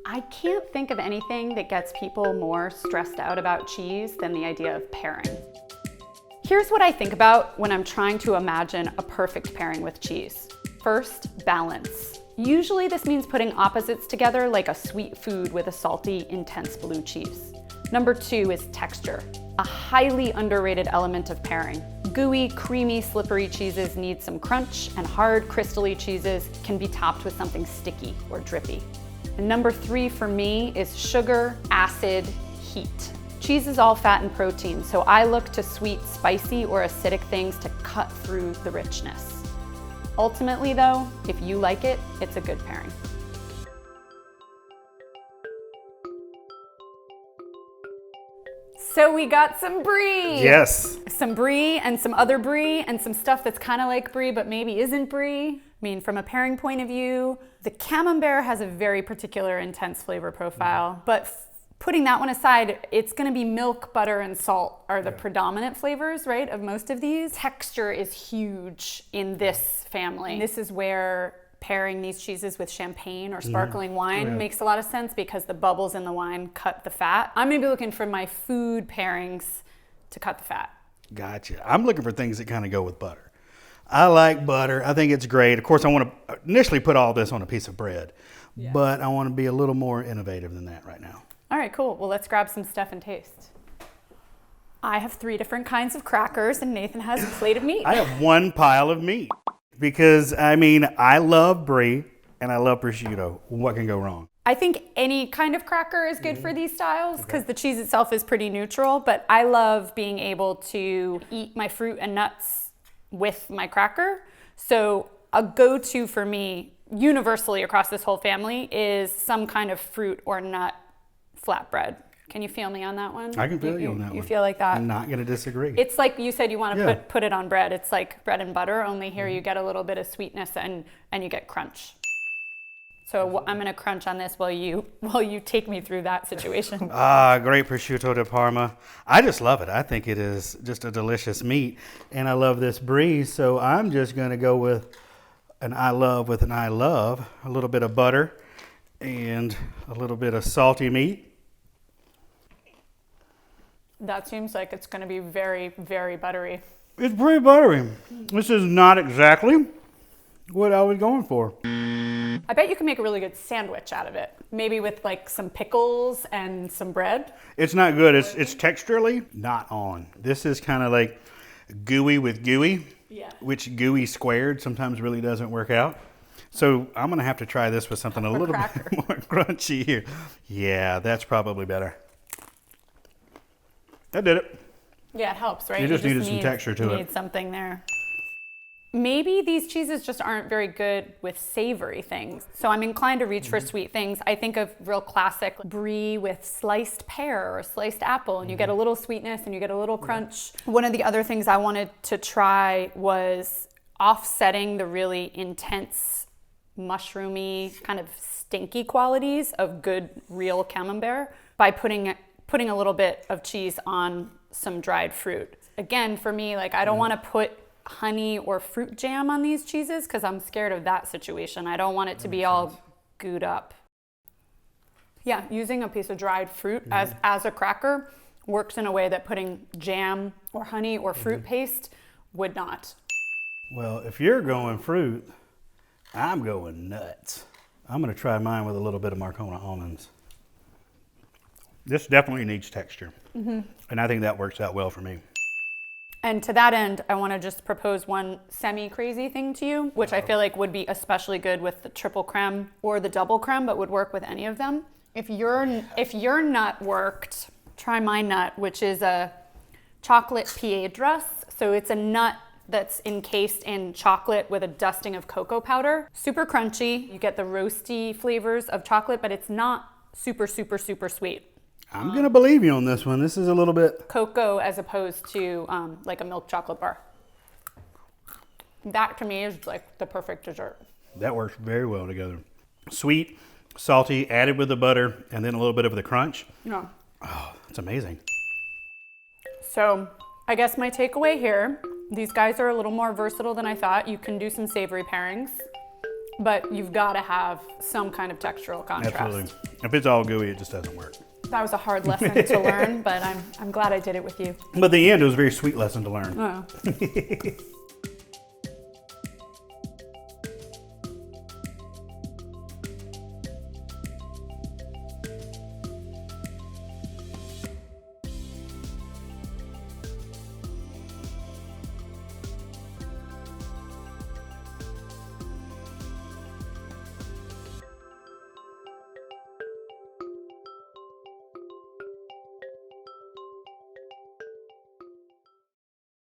I can't think of anything that gets people more stressed out about cheese than the idea of pairing. Here's what I think about when I'm trying to imagine a perfect pairing with cheese. First, balance. Usually this means putting opposites together like a sweet food with a salty, intense blue cheese. Number 2 is texture, a highly underrated element of pairing. Gooey, creamy, slippery cheeses need some crunch, and hard, crystally cheeses can be topped with something sticky or drippy. And number 3 for me is sugar, acid, heat. Cheese is all fat and protein, so I look to sweet, spicy, or acidic things to cut through the richness. Ultimately though, if you like it, it's a good pairing. So we got some brie. Yes. Some brie and some other brie and some stuff that's kind of like brie but maybe isn't brie. I mean, from a pairing point of view, the Camembert has a very particular intense flavor profile, but putting that one aside, it's gonna be milk, butter, and salt are the predominant flavors, right, of most of these. Texture is huge in this family. This is where pairing these cheeses with champagne or sparkling wine makes a lot of sense because the bubbles in the wine cut the fat. I'm gonna be looking for my food pairings to cut the fat. Gotcha. I'm looking for things that kind of go with butter. I like butter. I think it's great. Of course, I want to initially put all this on a piece of bread, but I want to be a little more innovative than that right now. All right, cool. Well, let's grab some stuff and taste. I have 3 different kinds of crackers and Nathan has a plate of meat. I have one pile of meat because, I mean, I love brie and I love prosciutto. What can go wrong? I think any kind of cracker is good for these styles because the cheese itself is pretty neutral, but I love being able to eat my fruit and nuts with my cracker. So a go-to for me universally across this whole family is some kind of fruit or nut flatbread. Can you feel me on that one? I can feel you on that one. You feel like that? I'm not going to disagree. It's like you said you want to put it on bread. It's like bread and butter, only here you get a little bit of sweetness and you get crunch. So I'm going to crunch on this while you take me through that situation. Great prosciutto de Parma. I just love it. I think it is just a delicious meat. And I love this brie, so I'm just going to go with an I love with an I love. A little bit of butter and a little bit of salty meat. That seems like it's going to be very, very buttery. It's pretty buttery. This is not exactly what I was going for. I bet you can make a really good sandwich out of it. Maybe with like some pickles and some bread. It's not good. It's texturally not on. This is kind of like gooey with gooey, which gooey squared sometimes really doesn't work out. So I'm going to have to try this with something a little bit more crunchy here. Yeah, that's probably better. That did it. Yeah, it helps, right? You just needed some texture to it. You need something there. Maybe these cheeses just aren't very good with savory things. So I'm inclined to reach for sweet things. I think of real classic brie with sliced pear or sliced apple, and you get a little sweetness and you get a little crunch. One of the other things I wanted to try was offsetting the really intense, mushroomy, kind of stinky qualities of good real Camembert by putting a little bit of cheese on some dried fruit. Again, for me, like I don't want to put honey or fruit jam on these cheeses because I'm scared of that situation. I don't want it to be all gooed up. Yeah, using a piece of dried fruit as a cracker works in a way that putting jam or honey or fruit paste would not. Well, if you're going fruit, I'm going nuts. I'm going to try mine with a little bit of Marcona almonds. This definitely needs texture, and I think that works out well for me. And to that end, I want to just propose one semi-crazy thing to you, which I feel like would be especially good with the triple creme or the double creme, but would work with any of them. If your nut worked, try my nut, which is a chocolate piedras. So it's a nut that's encased in chocolate with a dusting of cocoa powder. Super crunchy. You get the roasty flavors of chocolate, but it's not super, super, super sweet. I'm going to believe you on this one. This is a little bit cocoa as opposed to like a milk chocolate bar. That to me is like the perfect dessert. That works very well together. Sweet, salty, added with the butter, and then a little bit of the crunch. Yeah. Oh, it's amazing. So I guess my takeaway here, these guys are a little more versatile than I thought. You can do some savory pairings. but you've got to have some kind of textural contrast. Absolutely. If it's all gooey, it just doesn't work. That was a hard lesson to learn, but I'm glad I did it with you. But at the end, it was a very sweet lesson to learn. Oh.